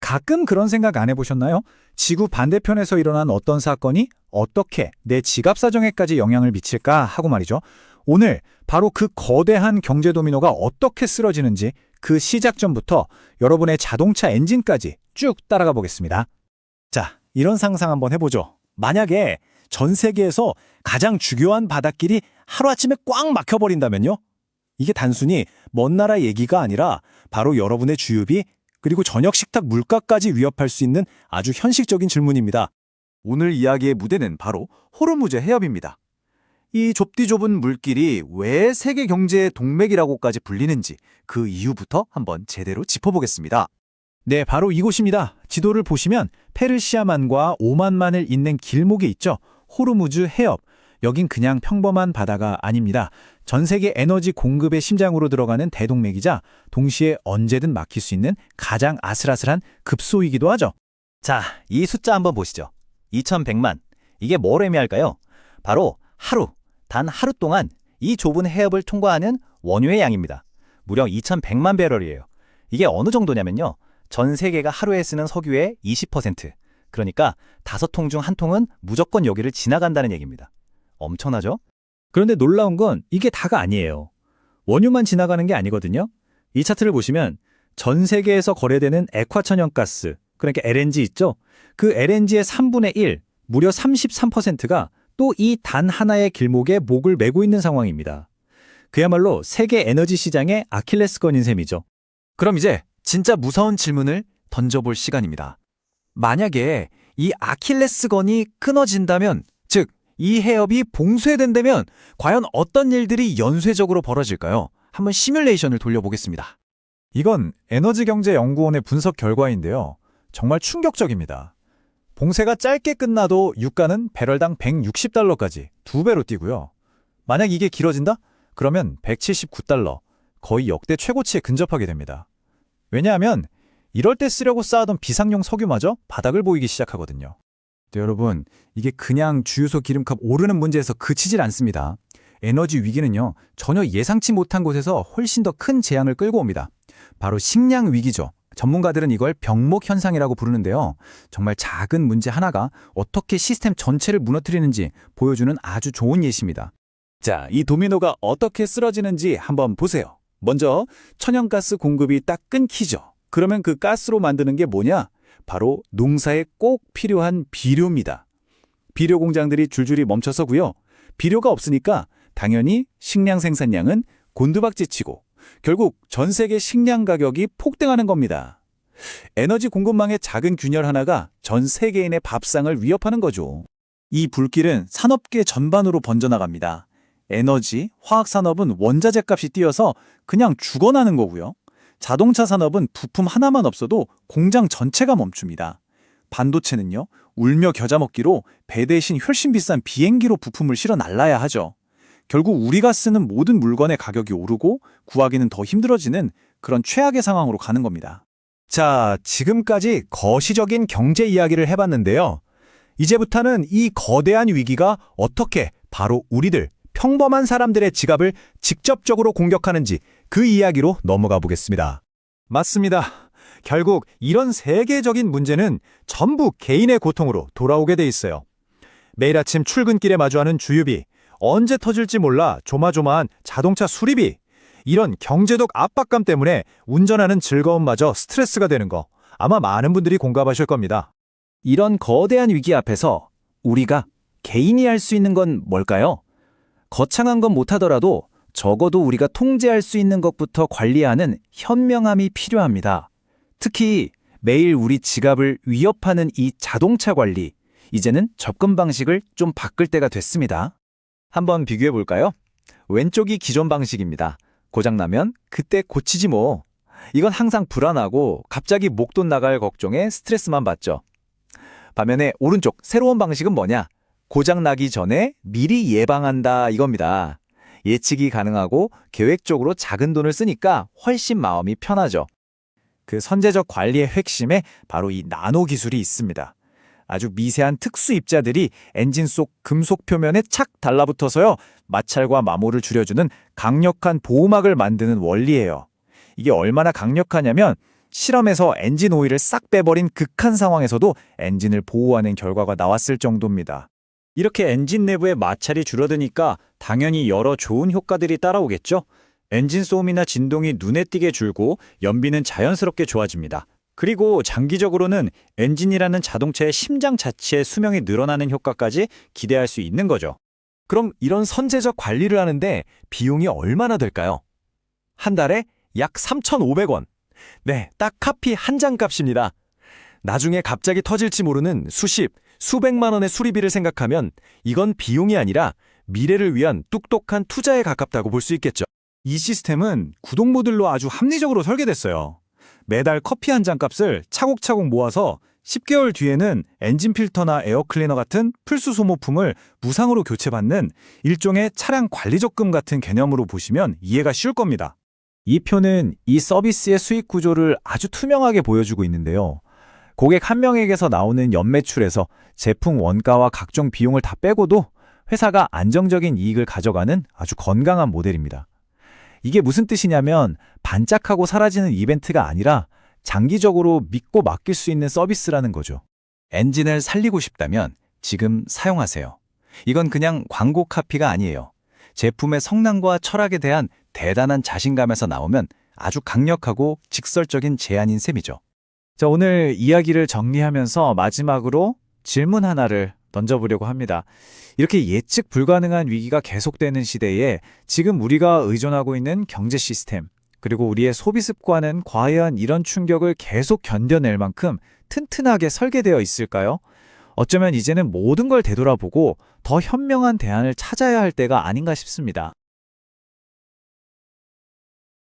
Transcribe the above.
가끔 그런 생각 안 해보셨나요? 지구 반대편에서 일어난 어떤 사건이 어떻게 내 지갑 사정에까지 영향을 미칠까 하고 말이죠. 오늘 바로 그 거대한 경제 도미노가 어떻게 쓰러지는지 그 시작점부터 여러분의 자동차 엔진까지 쭉 따라가 보겠습니다. 자, 이런 상상 한번 해보죠. 만약에 전 세계에서 가장 주요한 바닷길이 하루아침에 꽉 막혀버린다면요? 이게 단순히 먼 나라 얘기가 아니라 바로 여러분의 주유비 그리고 저녁 식탁 물가까지 위협할 수 있는 아주 현실적인 질문입니다. 오늘 이야기의 무대는 바로 호르무즈 해협입니다. 이 좁디 좁은 물길이 왜 세계 경제의 동맥이라고까지 불리는지 그 이유부터 한번 제대로 짚어보겠습니다. 네, 바로 이곳입니다. 지도를 보시면 페르시아만과 오만만을 잇는 길목이 있죠. 호르무즈 해협. 여긴 그냥 평범한 바다가 아닙니다. 전 세계 에너지 공급의 심장으로 들어가는 대동맥이자 동시에 언제든 막힐 수 있는 가장 아슬아슬한 급소이기도 하죠. 자, 이 숫자 한번 보시죠. 2100만. 이게 뭘 의미할까요? 바로 하루, 단 하루 동안 이 좁은 해협을 통과하는 원유의 양입니다. 무려 2100만 배럴이에요. 이게 어느 정도냐면요. 전 세계가 하루에 쓰는 석유의 20%. 그러니까 5통 중 1통은 무조건 여기를 지나간다는 얘기입니다. 엄청나죠? 그런데 놀라운 건 이게 다가 아니에요. 원유만 지나가는 게 아니거든요. 이 차트를 보시면 전 세계에서 거래되는 액화천연가스, 그러니까 LNG 있죠? 그 LNG의 3분의 1, 무려 33%가 또 이 단 하나의 길목에 목을 메고 있는 상황입니다. 그야말로 세계 에너지 시장의 아킬레스건인 셈이죠. 그럼 이제 진짜 무서운 질문을 던져볼 시간입니다. 만약에 이 아킬레스건이 끊어진다면, 즉 이 해협이 봉쇄된다면 과연 어떤 일들이 연쇄적으로 벌어질까요? 한번 시뮬레이션을 돌려보겠습니다. 이건 에너지경제연구원의 분석 결과인데요. 정말 충격적입니다. 봉쇄가 짧게 끝나도 유가는 배럴당 $160까지 2배로 뛰고요. 만약 이게 길어진다? 그러면 $179, 거의 역대 최고치에 근접하게 됩니다. 왜냐하면 이럴 때 쓰려고 쌓아둔 비상용 석유마저 바닥을 보이기 시작하거든요. 네, 여러분, 이게 그냥 주유소 기름값 오르는 문제에서 그치질 않습니다. 에너지 위기는요, 전혀 예상치 못한 곳에서 훨씬 더 큰 재앙을 끌고 옵니다. 바로 식량 위기죠. 전문가들은 이걸 병목 현상이라고 부르는데요. 정말 작은 문제 하나가 어떻게 시스템 전체를 무너뜨리는지 보여주는 아주 좋은 예시입니다. 자, 이 도미노가 어떻게 쓰러지는지 한번 보세요. 먼저 천연가스 공급이 딱 끊기죠. 그러면 그 가스로 만드는 게 뭐냐? 바로 농사에 꼭 필요한 비료입니다. 비료 공장들이 줄줄이 멈춰서고요. 비료가 없으니까 당연히 식량 생산량은 곤두박질치고 결국 전 세계 식량 가격이 폭등하는 겁니다. 에너지 공급망의 작은 균열 하나가 전 세계인의 밥상을 위협하는 거죠. 이 불길은 산업계 전반으로 번져나갑니다. 에너지, 화학산업은 원자재 값이 뛰어서 그냥 죽어나는 거고요. 자동차 산업은 부품 하나만 없어도 공장 전체가 멈춥니다. 반도체는요, 울며 겨자 먹기로 배 대신 훨씬 비싼 비행기로 부품을 실어 날라야 하죠. 결국 우리가 쓰는 모든 물건의 가격이 오르고 구하기는 더 힘들어지는 그런 최악의 상황으로 가는 겁니다. 자, 지금까지 거시적인 경제 이야기를 해봤는데요. 이제부터는 이 거대한 위기가 어떻게 바로 우리들, 평범한 사람들의 지갑을 직접적으로 공격하는지 그 이야기로 넘어가 보겠습니다. 맞습니다. 결국 이런 세계적인 문제는 전부 개인의 고통으로 돌아오게 돼 있어요. 매일 아침 출근길에 마주하는 주유비, 언제 터질지 몰라 조마조마한 자동차 수리비, 이런 경제적 압박감 때문에 운전하는 즐거움마저 스트레스가 되는 거 아마 많은 분들이 공감하실 겁니다. 이런 거대한 위기 앞에서 우리가 개인이 할 수 있는 건 뭘까요? 거창한 건 못하더라도 적어도 우리가 통제할 수 있는 것부터 관리하는 현명함이 필요합니다. 특히 매일 우리 지갑을 위협하는 이 자동차 관리, 이제는 접근 방식을 좀 바꿀 때가 됐습니다. 한번 비교해 볼까요? 왼쪽이 기존 방식입니다. 고장나면 그때 고치지 뭐. 이건 항상 불안하고 갑자기 목돈 나갈 걱정에 스트레스만 받죠. 반면에 오른쪽 새로운 방식은 뭐냐? 고장나기 전에 미리 예방한다 이겁니다. 예측이 가능하고 계획적으로 작은 돈을 쓰니까 훨씬 마음이 편하죠. 그 선제적 관리의 핵심에 바로 이 나노 기술이 있습니다. 아주 미세한 특수 입자들이 엔진 속 금속 표면에 착 달라붙어서요, 마찰과 마모를 줄여주는 강력한 보호막을 만드는 원리예요. 이게 얼마나 강력하냐면 실험에서 엔진 오일을 싹 빼버린 극한 상황에서도 엔진을 보호하는 결과가 나왔을 정도입니다. 이렇게 엔진 내부의 마찰이 줄어드니까 당연히 여러 좋은 효과들이 따라오겠죠? 엔진 소음이나 진동이 눈에 띄게 줄고 연비는 자연스럽게 좋아집니다. 그리고 장기적으로는 엔진이라는 자동차의 심장 자체의 수명이 늘어나는 효과까지 기대할 수 있는 거죠. 그럼 이런 선제적 관리를 하는데 비용이 얼마나 될까요? 한 달에 약 3,500원. 네, 딱 카피 한 장 값입니다. 나중에 갑자기 터질지 모르는 수십, 수백만 원의 수리비를 생각하면 이건 비용이 아니라 미래를 위한 똑똑한 투자에 가깝다고 볼 수 있겠죠. 이 시스템은 구독 모듈로 아주 합리적으로 설계됐어요. 매달 커피 한 잔 값을 차곡차곡 모아서 10개월 뒤에는 엔진 필터나 에어 클리너 같은 필수 소모품을 무상으로 교체받는 일종의 차량 관리 적금 같은 개념으로 보시면 이해가 쉬울 겁니다. 이 표는 이 서비스의 수익 구조를 아주 투명하게 보여주고 있는데요. 고객 한 명에게서 나오는 연매출에서 제품 원가와 각종 비용을 다 빼고도 회사가 안정적인 이익을 가져가는 아주 건강한 모델입니다. 이게 무슨 뜻이냐면 반짝하고 사라지는 이벤트가 아니라 장기적으로 믿고 맡길 수 있는 서비스라는 거죠. 엔진을 살리고 싶다면 지금 사용하세요. 이건 그냥 광고 카피가 아니에요. 제품의 성능과 철학에 대한 대단한 자신감에서 나오면 아주 강력하고 직설적인 제안인 셈이죠. 자, 오늘 이야기를 정리하면서 마지막으로 질문 하나를 던져보려고 합니다. 이렇게 예측 불가능한 위기가 계속되는 시대에 지금 우리가 의존하고 있는 경제 시스템, 그리고 우리의 소비 습관은 과연 이런 충격을 계속 견뎌낼 만큼 튼튼하게 설계되어 있을까요? 어쩌면 이제는 모든 걸 되돌아보고 더 현명한 대안을 찾아야 할 때가 아닌가 싶습니다.